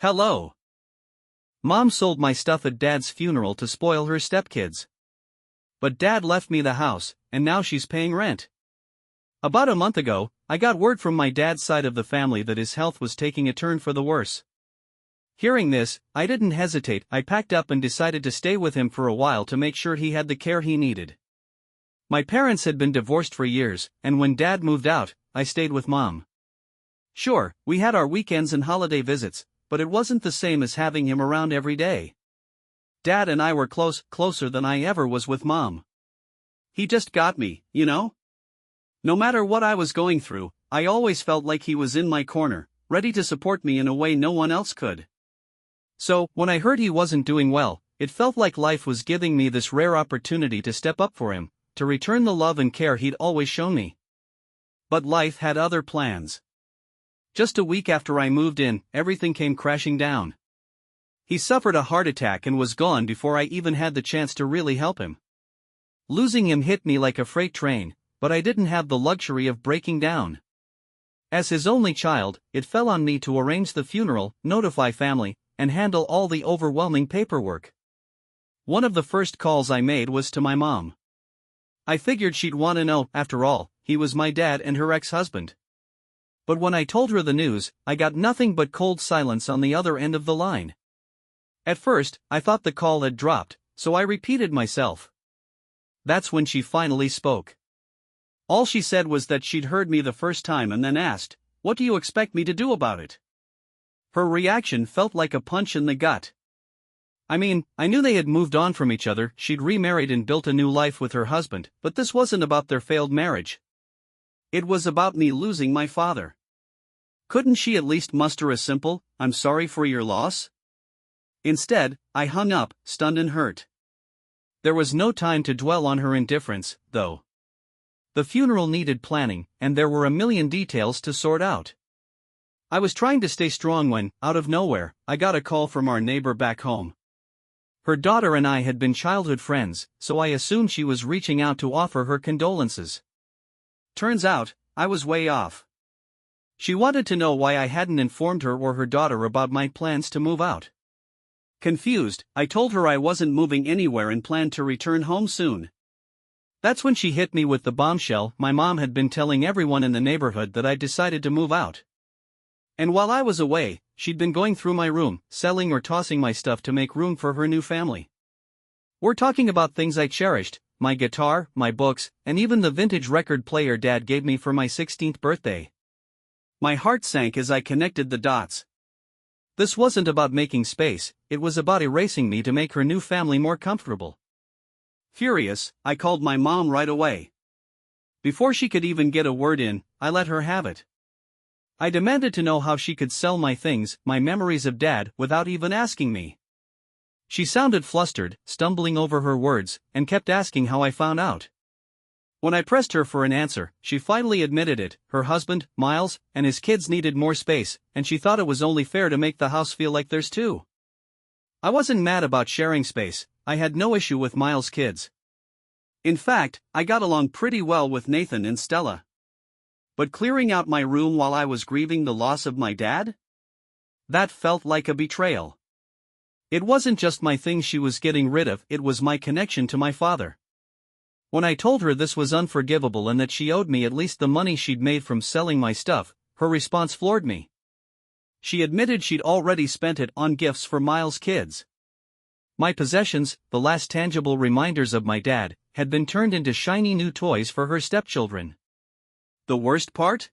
Hello. Mom sold my stuff at Dad's funeral to spoil her stepkids. But Dad left me the house, and now she's paying rent. About a month ago, I got word from my dad's side of the family that his health was taking a turn for the worse. Hearing this, I didn't hesitate. I packed up and decided to stay with him for a while to make sure he had the care he needed. My parents had been divorced for years, and when Dad moved out, I stayed with Mom. Sure, we had our weekends and holiday visits, but it wasn't the same as having him around every day. Dad and I were closer than I ever was with Mom. He just got me, you know? No matter what I was going through, I always felt like he was in my corner, ready to support me in a way no one else could. So, when I heard he wasn't doing well, it felt like life was giving me this rare opportunity to step up for him, to return the love and care he'd always shown me. But life had other plans. Just a week after I moved in, everything came crashing down. He suffered a heart attack and was gone before I even had the chance to really help him. Losing him hit me like a freight train, but I didn't have the luxury of breaking down. As his only child, it fell on me to arrange the funeral, notify family, and handle all the overwhelming paperwork. One of the first calls I made was to my mom. I figured she'd want to know. After all, he was my dad and her ex-husband. But when I told her the news, I got nothing but cold silence on the other end of the line. At first, I thought the call had dropped, so I repeated myself. That's when she finally spoke. All she said was that she'd heard me the first time and then asked, "What do you expect me to do about it?" Her reaction felt like a punch in the gut. I mean, I knew they had moved on from each other, she'd remarried and built a new life with her husband, but this wasn't about their failed marriage. It was about me losing my father. Couldn't she at least muster a simple, "I'm sorry for your loss"? Instead, I hung up, stunned and hurt. There was no time to dwell on her indifference, though. The funeral needed planning, and there were a million details to sort out. I was trying to stay strong when, out of nowhere, I got a call from our neighbor back home. Her daughter and I had been childhood friends, so I assumed she was reaching out to offer her condolences. Turns out, I was way off. She wanted to know why I hadn't informed her or her daughter about my plans to move out. Confused, I told her I wasn't moving anywhere and planned to return home soon. That's when she hit me with the bombshell. My mom had been telling everyone in the neighborhood that I'd decided to move out. And while I was away, she'd been going through my room, selling or tossing my stuff to make room for her new family. We're talking about things I cherished, my guitar, my books, and even the vintage record player Dad gave me for my 16th birthday. My heart sank as I connected the dots. This wasn't about making space, it was about erasing me to make her new family more comfortable. Furious, I called my mom right away. Before she could even get a word in, I let her have it. I demanded to know how she could sell my things, my memories of Dad, without even asking me. She sounded flustered, stumbling over her words, and kept asking how I found out. When I pressed her for an answer, she finally admitted it. Her husband, Miles, and his kids needed more space, and she thought it was only fair to make the house feel like theirs too. I wasn't mad about sharing space, I had no issue with Miles' kids. In fact, I got along pretty well with Nathan and Stella. But clearing out my room while I was grieving the loss of my dad? That felt like a betrayal. It wasn't just my things she was getting rid of, it was my connection to my father. When I told her this was unforgivable and that she owed me at least the money she'd made from selling my stuff, her response floored me. She admitted she'd already spent it on gifts for Miles' kids. My possessions, the last tangible reminders of my dad, had been turned into shiny new toys for her stepchildren. The worst part?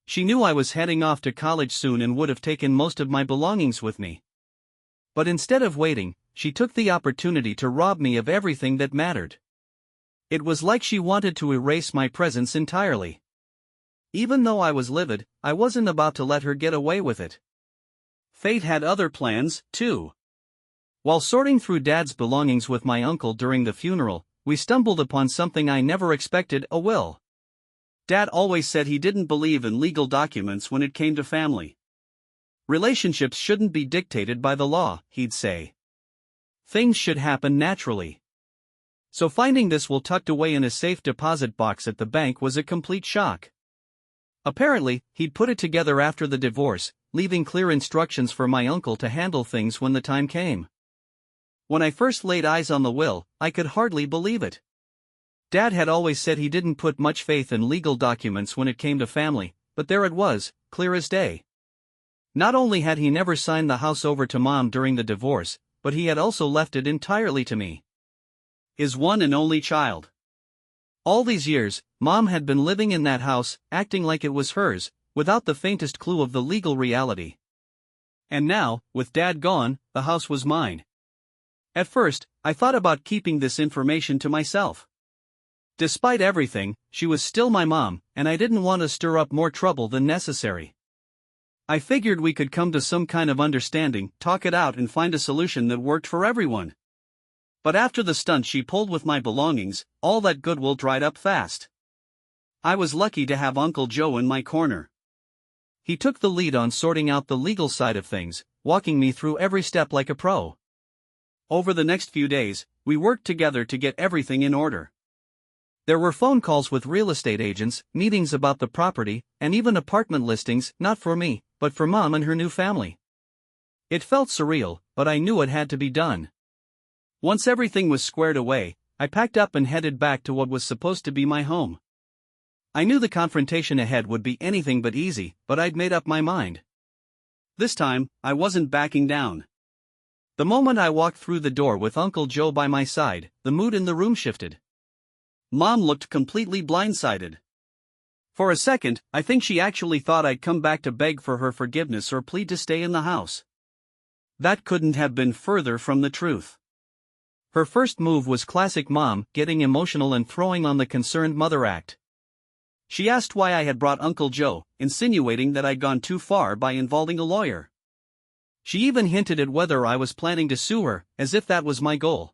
She knew I was heading off to college soon and would have taken most of my belongings with me. But instead of waiting, she took the opportunity to rob me of everything that mattered. It was like she wanted to erase my presence entirely. Even though I was livid, I wasn't about to let her get away with it. Fate had other plans, too. While sorting through Dad's belongings with my uncle during the funeral, we stumbled upon something I never expected: a will. Dad always said he didn't believe in legal documents when it came to family. Relationships shouldn't be dictated by the law, he'd say. Things should happen naturally. So finding this will tucked away in a safe deposit box at the bank was a complete shock. Apparently, he'd put it together after the divorce, leaving clear instructions for my uncle to handle things when the time came. When I first laid eyes on the will, I could hardly believe it. Dad had always said he didn't put much faith in legal documents when it came to family, but there it was, clear as day. Not only had he never signed the house over to Mom during the divorce, but he had also left it entirely to me, his one and only child. All these years, Mom had been living in that house, acting like it was hers, without the faintest clue of the legal reality. And now, with Dad gone, the house was mine. At first, I thought about keeping this information to myself. Despite everything, she was still my mom, and I didn't want to stir up more trouble than necessary. I figured we could come to some kind of understanding, talk it out and find a solution that worked for everyone. But after the stunt she pulled with my belongings, all that goodwill dried up fast. I was lucky to have Uncle Joe in my corner. He took the lead on sorting out the legal side of things, walking me through every step like a pro. Over the next few days, we worked together to get everything in order. There were phone calls with real estate agents, meetings about the property, and even apartment listings, not for me, but for Mom and her new family. It felt surreal, but I knew it had to be done. Once everything was squared away, I packed up and headed back to what was supposed to be my home. I knew the confrontation ahead would be anything but easy, but I'd made up my mind. This time, I wasn't backing down. The moment I walked through the door with Uncle Joe by my side, the mood in the room shifted. Mom looked completely blindsided. For a second, I think she actually thought I'd come back to beg for her forgiveness or plead to stay in the house. That couldn't have been further from the truth. Her first move was classic Mom, getting emotional and throwing on the concerned mother act. She asked why I had brought Uncle Joe, insinuating that I'd gone too far by involving a lawyer. She even hinted at whether I was planning to sue her, as if that was my goal.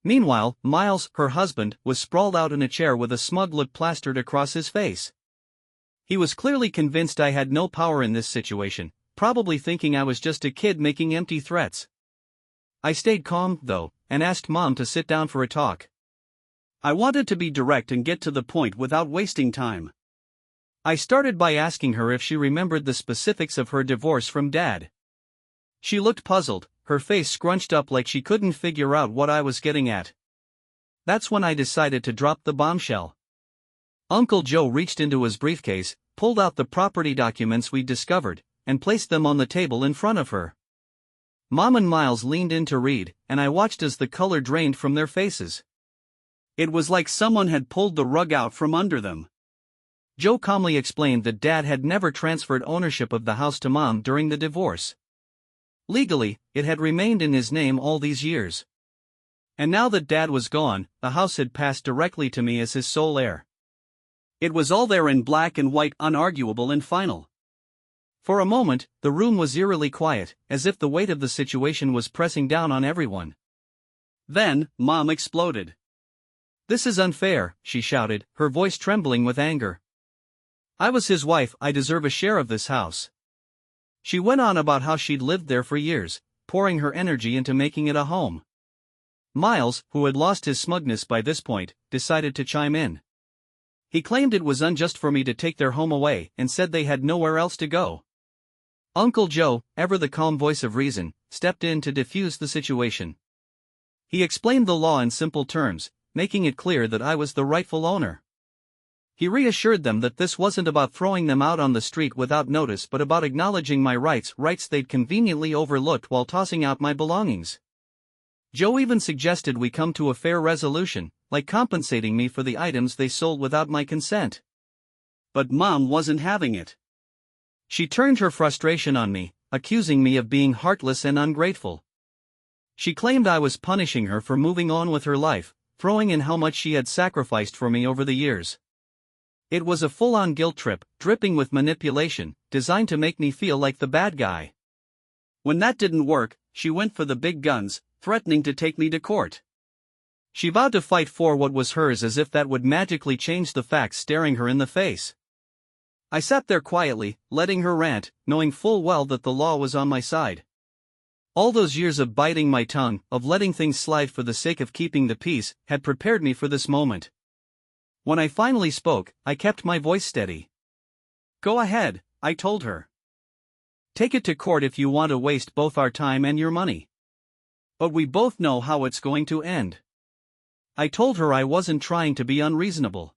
Meanwhile, Miles, her husband, was sprawled out in a chair with a smug look plastered across his face. He was clearly convinced I had no power in this situation, probably thinking I was just a kid making empty threats. I stayed calm, though, and asked Mom to sit down for a talk. I wanted to be direct and get to the point without wasting time. I started by asking her if she remembered the specifics of her divorce from Dad. She looked puzzled, her face scrunched up like she couldn't figure out what I was getting at. That's when I decided to drop the bombshell. Uncle Joe reached into his briefcase, pulled out the property documents we'd discovered, and placed them on the table in front of her. Mom and Miles leaned in to read, and I watched as the color drained from their faces. It was like someone had pulled the rug out from under them. Joe calmly explained that Dad had never transferred ownership of the house to Mom during the divorce. Legally, it had remained in his name all these years. And now that Dad was gone, the house had passed directly to me as his sole heir. It was all there in black and white, unarguable and final. For a moment, the room was eerily quiet, as if the weight of the situation was pressing down on everyone. Then, Mom exploded. "This is unfair," she shouted, her voice trembling with anger. "I was his wife, I deserve a share of this house." She went on about how she'd lived there for years, pouring her energy into making it a home. Miles, who had lost his smugness by this point, decided to chime in. He claimed it was unjust for me to take their home away and said they had nowhere else to go. Uncle Joe, ever the calm voice of reason, stepped in to defuse the situation. He explained the law in simple terms, making it clear that I was the rightful owner. He reassured them that this wasn't about throwing them out on the street without notice but about acknowledging my rights they'd conveniently overlooked while tossing out my belongings. Joe even suggested we come to a fair resolution, like compensating me for the items they sold without my consent. But Mom wasn't having it. She turned her frustration on me, accusing me of being heartless and ungrateful. She claimed I was punishing her for moving on with her life, throwing in how much she had sacrificed for me over the years. It was a full-on guilt trip, dripping with manipulation, designed to make me feel like the bad guy. When that didn't work, she went for the big guns, threatening to take me to court. She vowed to fight for what was hers as if that would magically change the facts staring her in the face. I sat there quietly, letting her rant, knowing full well that the law was on my side. All those years of biting my tongue, of letting things slide for the sake of keeping the peace, had prepared me for this moment. When I finally spoke, I kept my voice steady. "Go ahead," I told her. Take it to court if you want to waste both our time and your money. But we both know how it's going to end. I told her I wasn't trying to be unreasonable.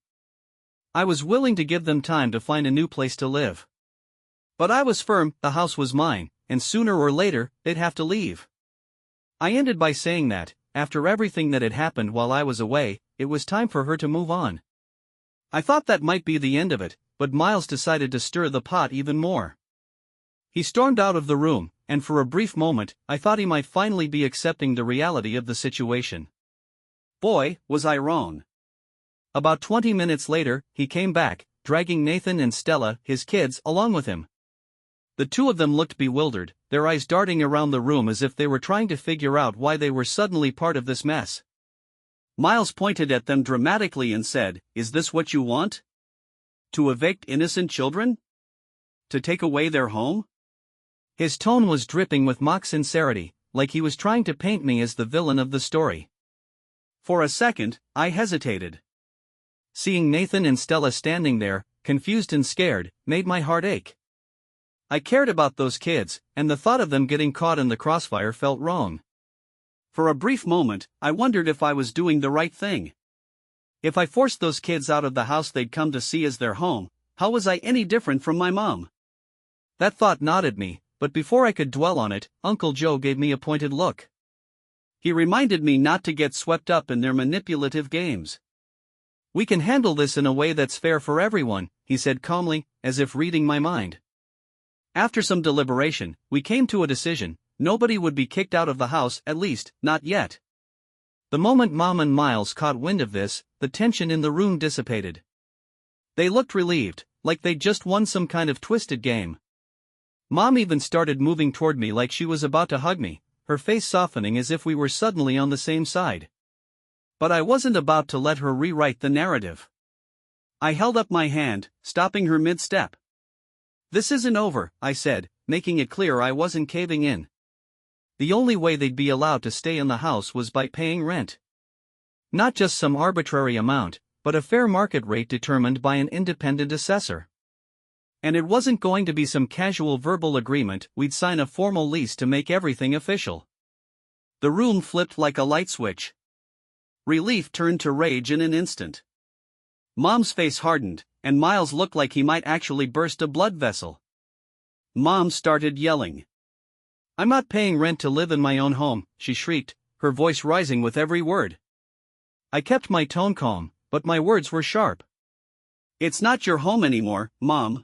I was willing to give them time to find a new place to live. But I was firm, the house was mine, and sooner or later, they'd have to leave. I ended by saying that, after everything that had happened while I was away, it was time for her to move on. I thought that might be the end of it, but Miles decided to stir the pot even more. He stormed out of the room, and for a brief moment, I thought he might finally be accepting the reality of the situation. Boy, was I wrong. About 20 minutes later, he came back, dragging Nathan and Stella, his kids, along with him. The two of them looked bewildered, their eyes darting around the room as if they were trying to figure out why they were suddenly part of this mess. Miles pointed at them dramatically and said, "Is this what you want? To evict innocent children? To take away their home?" His tone was dripping with mock sincerity, like he was trying to paint me as the villain of the story. For a second, I hesitated. Seeing Nathan and Stella standing there, confused and scared, made my heart ache. I cared about those kids, and the thought of them getting caught in the crossfire felt wrong. For a brief moment, I wondered if I was doing the right thing. If I forced those kids out of the house they'd come to see as their home, how was I any different from my mom? That thought gnawed me, but before I could dwell on it, Uncle Joe gave me a pointed look. He reminded me not to get swept up in their manipulative games. "We can handle this in a way that's fair for everyone," he said calmly, as if reading my mind. After some deliberation, we came to a decision: nobody would be kicked out of the house, at least, not yet. The moment Mom and Miles caught wind of this, the tension in the room dissipated. They looked relieved, like they'd just won some kind of twisted game. Mom even started moving toward me like she was about to hug me, her face softening as if we were suddenly on the same side. But I wasn't about to let her rewrite the narrative. I held up my hand, stopping her mid-step. "This isn't over," I said, making it clear I wasn't caving in. The only way they'd be allowed to stay in the house was by paying rent. Not just some arbitrary amount, but a fair market rate determined by an independent assessor. And it wasn't going to be some casual verbal agreement, we'd sign a formal lease to make everything official. The room flipped like a light switch. Relief turned to rage in an instant. Mom's face hardened, and Miles looked like he might actually burst a blood vessel. Mom started yelling. "I'm not paying rent to live in my own home," she shrieked, her voice rising with every word. I kept my tone calm, but my words were sharp. "It's not your home anymore, Mom.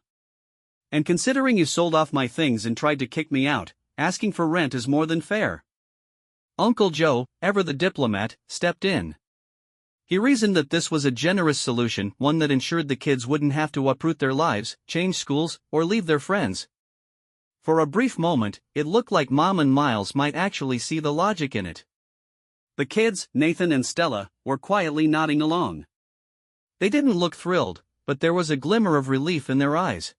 And considering you sold off my things and tried to kick me out, asking for rent is more than fair." Uncle Joe, ever the diplomat, stepped in. He reasoned that this was a generous solution, one that ensured the kids wouldn't have to uproot their lives, change schools, or leave their friends. For a brief moment, it looked like Mom and Miles might actually see the logic in it. The kids, Nathan and Stella, were quietly nodding along. They didn't look thrilled, but there was a glimmer of relief in their eyes.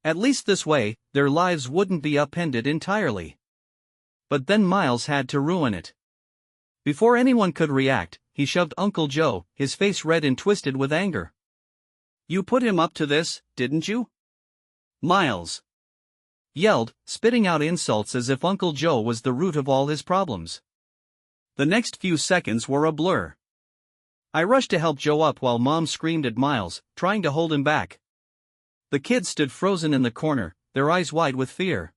At least this way, their lives wouldn't be upended entirely. But then Miles had to ruin it. Before anyone could react, he shoved Uncle Joe, his face red and twisted with anger. "You put him up to this, didn't you?" Miles yelled, spitting out insults as if Uncle Joe was the root of all his problems. The next few seconds were a blur. I rushed to help Joe up while Mom screamed at Miles, trying to hold him back. The kids stood frozen in the corner, their eyes wide with fear.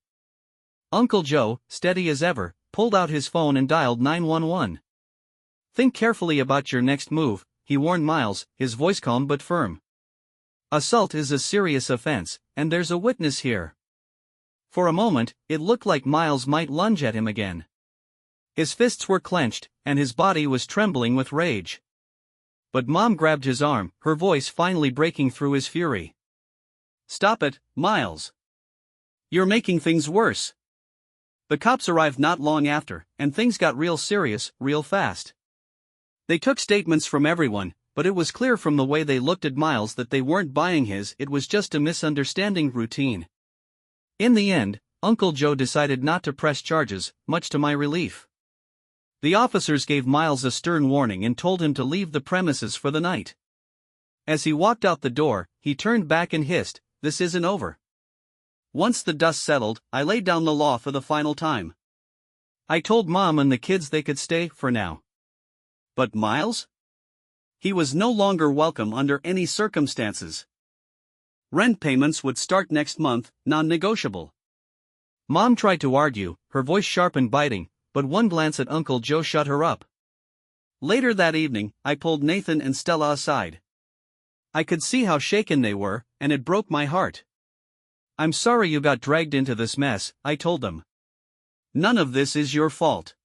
Uncle Joe, steady as ever, pulled out his phone and dialed 911. "Think carefully about your next move," he warned Miles, his voice calm but firm. "Assault is a serious offense, and there's a witness here." For a moment, it looked like Miles might lunge at him again. His fists were clenched, and his body was trembling with rage. But Mom grabbed his arm, her voice finally breaking through his fury. "Stop it, Miles. You're making things worse." The cops arrived not long after, and things got real serious, real fast. They took statements from everyone, but it was clear from the way they looked at Miles that they weren't buying it was just a misunderstanding routine. In the end, Uncle Joe decided not to press charges, much to my relief. The officers gave Miles a stern warning and told him to leave the premises for the night. As he walked out the door, he turned back and hissed, "This isn't over." Once the dust settled, I laid down the law for the final time. I told Mom and the kids they could stay for now. But Miles? He was no longer welcome under any circumstances. Rent payments would start next month, non-negotiable. Mom tried to argue, her voice sharp and biting, but one glance at Uncle Joe shut her up. Later that evening, I pulled Nathan and Stella aside. I could see how shaken they were, and it broke my heart. "I'm sorry you got dragged into this mess," I told them. "None of this is your fault.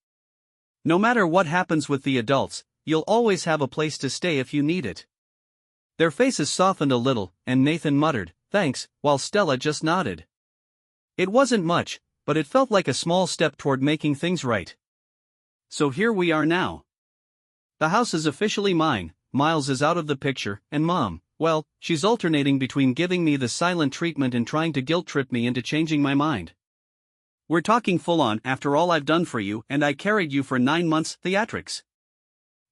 No matter what happens with the adults, you'll always have a place to stay if you need it." Their faces softened a little, and Nathan muttered, "Thanks," while Stella just nodded. It wasn't much, but it felt like a small step toward making things right. So here we are now. The house is officially mine, Miles is out of the picture, and Mom, well, she's alternating between giving me the silent treatment and trying to guilt-trip me into changing my mind. We're talking full-on after all I've done for you, and I carried you for 9 months theatrics.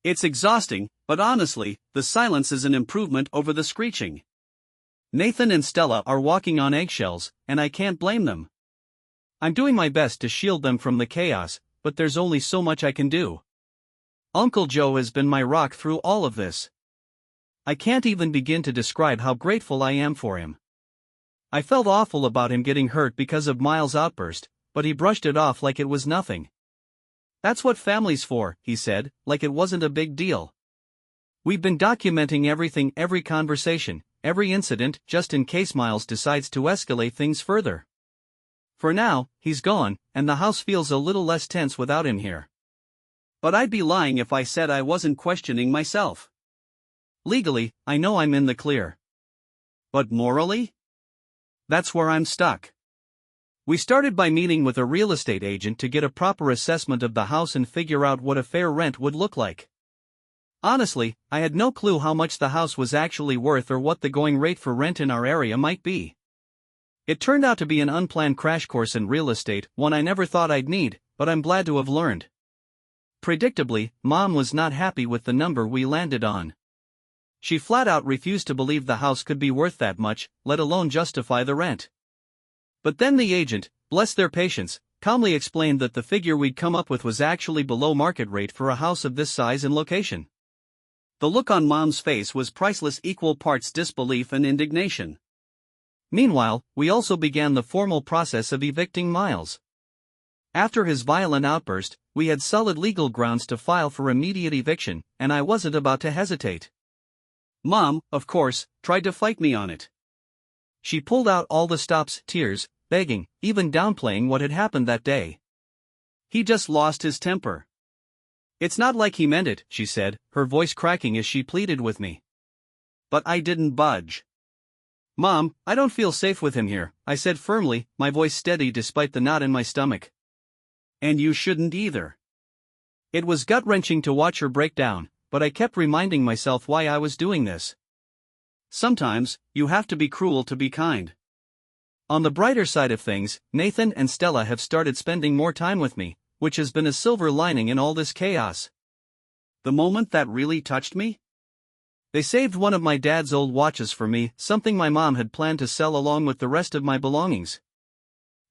It's exhausting, but honestly, the silence is an improvement over the screeching. Nathan and Stella are walking on eggshells, and I can't blame them. I'm doing my best to shield them from the chaos, but there's only so much I can do. Uncle Joe has been my rock through all of this. I can't even begin to describe how grateful I am for him. I felt awful about him getting hurt because of Miles' outburst, but he brushed it off like it was nothing. "That's what family's for," he said, like it wasn't a big deal. "We've been documenting everything, every conversation, every incident, just in case Miles decides to escalate things further. For now, he's gone, and the house feels a little less tense without him here. But I'd be lying if I said I wasn't questioning myself. Legally, I know I'm in the clear. But morally? That's where I'm stuck." We started by meeting with a real estate agent to get a proper assessment of the house and figure out what a fair rent would look like. Honestly, I had no clue how much the house was actually worth or what the going rate for rent in our area might be. It turned out to be an unplanned crash course in real estate, one I never thought I'd need, but I'm glad to have learned. Predictably, Mom was not happy with the number we landed on. She flat out refused to believe the house could be worth that much, let alone justify the rent. But then the agent, bless their patience, calmly explained that the figure we'd come up with was actually below market rate for a house of this size and location. The look on Mom's face was priceless, equal parts disbelief and indignation. Meanwhile, we also began the formal process of evicting Miles. After his violent outburst, we had solid legal grounds to file for immediate eviction, and I wasn't about to hesitate. Mom, of course, tried to fight me on it. She pulled out all the stops, tears, begging, even downplaying what had happened that day. "He just lost his temper. It's not like he meant it," she said, her voice cracking as she pleaded with me. But I didn't budge. "Mom, I don't feel safe with him here," I said firmly, my voice steady despite the knot in my stomach. "And you shouldn't either." It was gut-wrenching to watch her break down, but I kept reminding myself why I was doing this. Sometimes, you have to be cruel to be kind. On the brighter side of things, Nathan and Stella have started spending more time with me, which has been a silver lining in all this chaos. The moment that really touched me? They saved one of my dad's old watches for me, something my mom had planned to sell along with the rest of my belongings.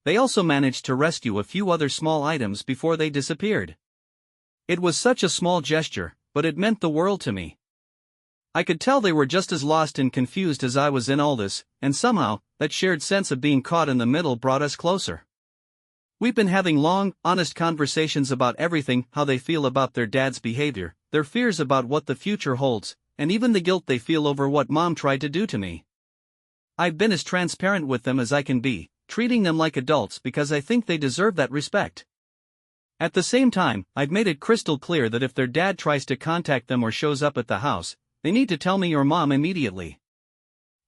They also managed to rescue a few other small items before they disappeared. It was such a small gesture, but it meant the world to me. I could tell they were just as lost and confused as I was in all this, and somehow, that shared sense of being caught in the middle brought us closer. We've been having long, honest conversations about everything, how they feel about their dad's behavior, their fears about what the future holds, and even the guilt they feel over what Mom tried to do to me. I've been as transparent with them as I can be, treating them like adults because I think they deserve that respect. At the same time, I've made it crystal clear that if their dad tries to contact them or shows up at the house, they need to tell me or Mom immediately.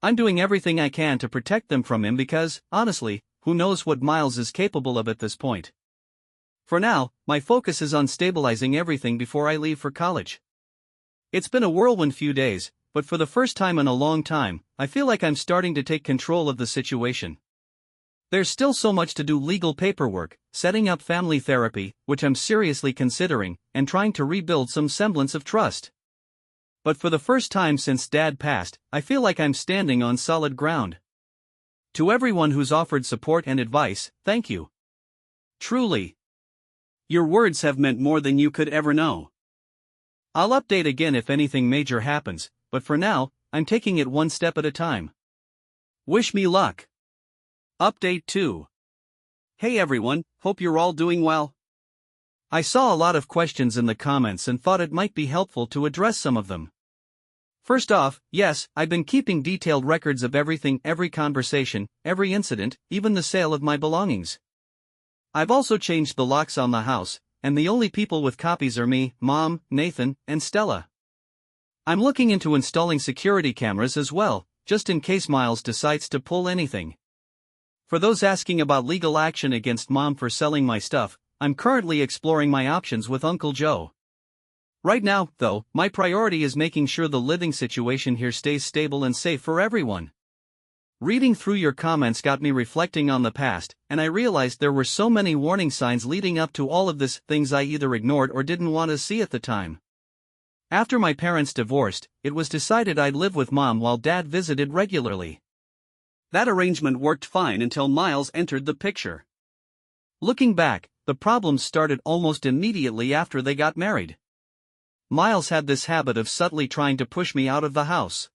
I'm doing everything I can to protect them from him because, honestly, who knows what Miles is capable of at this point. For now, my focus is on stabilizing everything before I leave for college. It's been a whirlwind few days, but for the first time in a long time, I feel like I'm starting to take control of the situation. There's still so much to do: legal paperwork, setting up family therapy, which I'm seriously considering, and trying to rebuild some semblance of trust. But for the first time since Dad passed, I feel like I'm standing on solid ground. To everyone who's offered support and advice, thank you. Truly. Your words have meant more than you could ever know. I'll update again if anything major happens, but for now, I'm taking it one step at a time. Wish me luck. Update 2. Hey everyone, hope you're all doing well. I saw a lot of questions in the comments and thought it might be helpful to address some of them. First off, yes, I've been keeping detailed records of everything, every conversation, every incident, even the sale of my belongings. I've also changed the locks on the house, and the only people with copies are me, Mom, Nathan, and Stella. I'm looking into installing security cameras as well, just in case Miles decides to pull anything. For those asking about legal action against Mom for selling my stuff, I'm currently exploring my options with Uncle Joe. Right now, though, my priority is making sure the living situation here stays stable and safe for everyone. Reading through your comments got me reflecting on the past, and I realized there were so many warning signs leading up to all of this, things I either ignored or didn't want to see at the time. After my parents divorced, it was decided I'd live with Mom while Dad visited regularly. That arrangement worked fine until Miles entered the picture. Looking back, the problems started almost immediately after they got married. Miles had this habit of subtly trying to push me out of the house.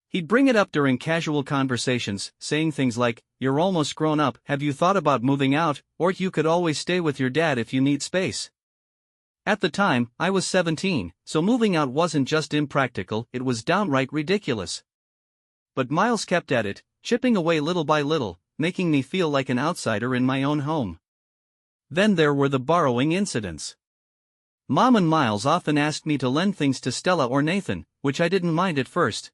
He'd bring it up during casual conversations, saying things like, "You're almost grown up, have you thought about moving out, or you could always stay with your dad if you need space." At the time, I was 17, so moving out wasn't just impractical, it was downright ridiculous. But Miles kept at it, chipping away little by little, making me feel like an outsider in my own home. Then there were the borrowing incidents. Mom and Miles often asked me to lend things to Stella or Nathan, which I didn't mind at first.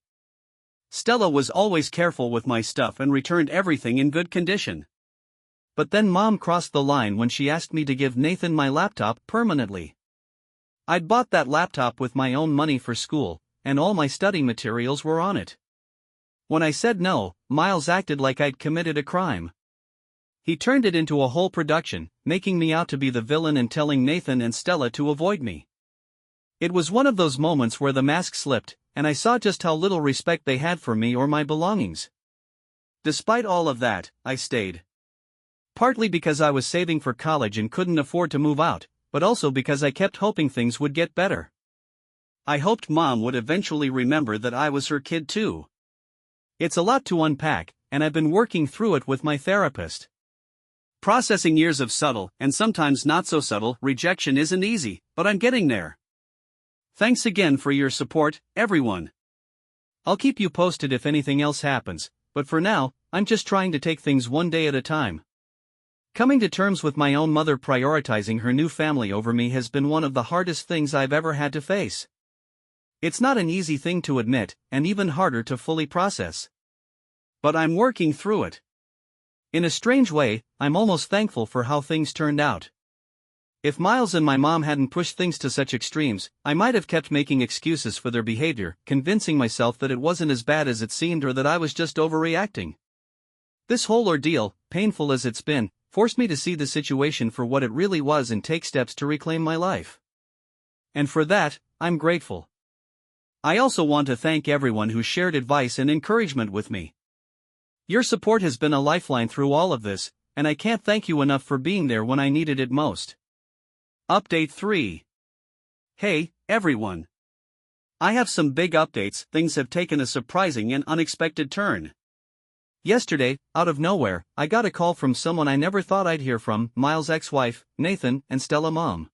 Stella was always careful with my stuff and returned everything in good condition. But then Mom crossed the line when she asked me to give Nathan my laptop permanently. I'd bought that laptop with my own money for school, and all my study materials were on it. When I said no, Miles acted like I'd committed a crime. He turned it into a whole production, making me out to be the villain and telling Nathan and Stella to avoid me. It was one of those moments where the mask slipped, and I saw just how little respect they had for me or my belongings. Despite all of that, I stayed. Partly because I was saving for college and couldn't afford to move out, but also because I kept hoping things would get better. I hoped Mom would eventually remember that I was her kid too. It's a lot to unpack, and I've been working through it with my therapist. Processing years of subtle, and sometimes not so subtle, rejection isn't easy, but I'm getting there. Thanks again for your support, everyone. I'll keep you posted if anything else happens, but for now, I'm just trying to take things one day at a time. Coming to terms with my own mother prioritizing her new family over me has been one of the hardest things I've ever had to face. It's not an easy thing to admit, and even harder to fully process. But I'm working through it. In a strange way, I'm almost thankful for how things turned out. If Miles and my mom hadn't pushed things to such extremes, I might have kept making excuses for their behavior, convincing myself that it wasn't as bad as it seemed or that I was just overreacting. This whole ordeal, painful as it's been, forced me to see the situation for what it really was and take steps to reclaim my life. And for that, I'm grateful. I also want to thank everyone who shared advice and encouragement with me. Your support has been a lifeline through all of this, and I can't thank you enough for being there when I needed it most. Update 3. Hey, everyone. I have some big updates. Things have taken a surprising and unexpected turn. Yesterday, out of nowhere, I got a call from someone I never thought I'd hear from, Miles' ex-wife, Nathan, and Stella Mom.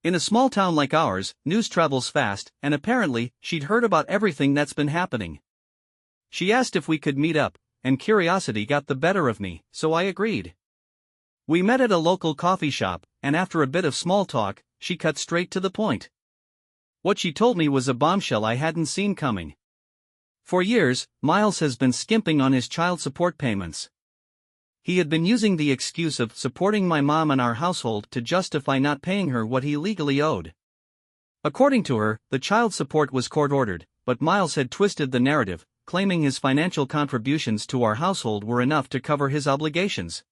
In a small town like ours, news travels fast, and apparently, she'd heard about everything that's been happening. She asked if we could meet up, and curiosity got the better of me, so I agreed. We met at a local coffee shop, and after a bit of small talk, she cut straight to the point. What she told me was a bombshell I hadn't seen coming. For years, Miles has been skimping on his child support payments. He had been using the excuse of supporting my mom and our household to justify not paying her what he legally owed. According to her, the child support was court-ordered, but Miles had twisted the narrative, claiming his financial contributions to our household were enough to cover his obligations.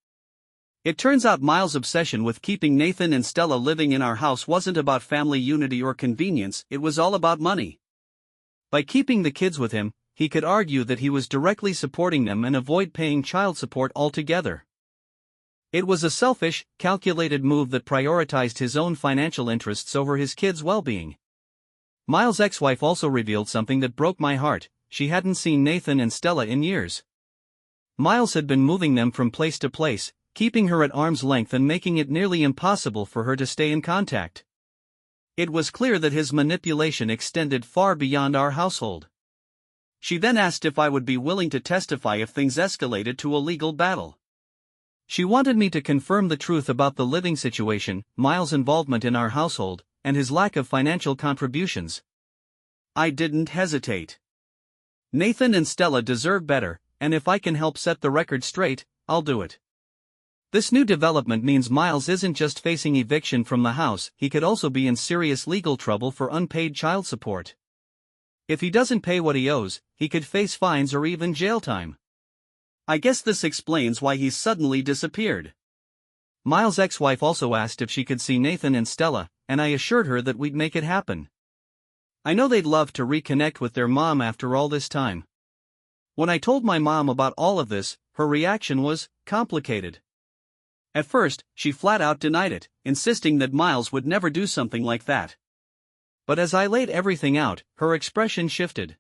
It turns out Miles' obsession with keeping Nathan and Stella living in our house wasn't about family unity or convenience, it was all about money. By keeping the kids with him, he could argue that he was directly supporting them and avoid paying child support altogether. It was a selfish, calculated move that prioritized his own financial interests over his kids' well-being. Miles' ex-wife also revealed something that broke my heart. She hadn't seen Nathan and Stella in years. Miles had been moving them from place to place, keeping her at arm's length and making it nearly impossible for her to stay in contact. It was clear that his manipulation extended far beyond our household. She then asked if I would be willing to testify if things escalated to a legal battle. She wanted me to confirm the truth about the living situation, Miles' involvement in our household, and his lack of financial contributions. I didn't hesitate. Nathan and Stella deserve better, and if I can help set the record straight, I'll do it. This new development means Miles isn't just facing eviction from the house, he could also be in serious legal trouble for unpaid child support. If he doesn't pay what he owes, he could face fines or even jail time. I guess this explains why he suddenly disappeared. Miles' ex-wife also asked if she could see Nathan and Stella, and I assured her that we'd make it happen. I know they'd love to reconnect with their mom after all this time. When I told my mom about all of this, her reaction was complicated. At first, she flat out denied it, insisting that Miles would never do something like that. But as I laid everything out, her expression shifted.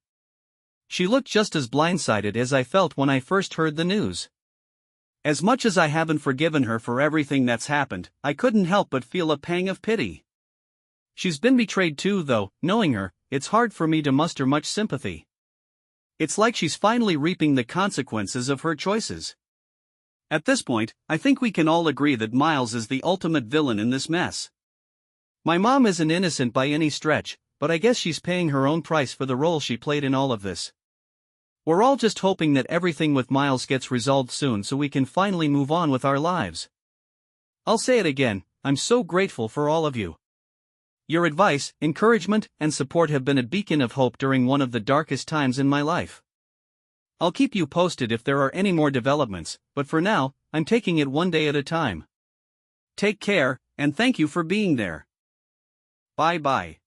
She looked just as blindsided as I felt when I first heard the news. As much as I haven't forgiven her for everything that's happened, I couldn't help but feel a pang of pity. She's been betrayed too, though. Knowing her, it's hard for me to muster much sympathy. It's like she's finally reaping the consequences of her choices. At this point, I think we can all agree that Miles is the ultimate villain in this mess. My mom isn't innocent by any stretch, but I guess she's paying her own price for the role she played in all of this. We're all just hoping that everything with Miles gets resolved soon so we can finally move on with our lives. I'll say it again, I'm so grateful for all of you. Your advice, encouragement, and support have been a beacon of hope during one of the darkest times in my life. I'll keep you posted if there are any more developments, but for now, I'm taking it one day at a time. Take care, and thank you for being there. Bye-bye.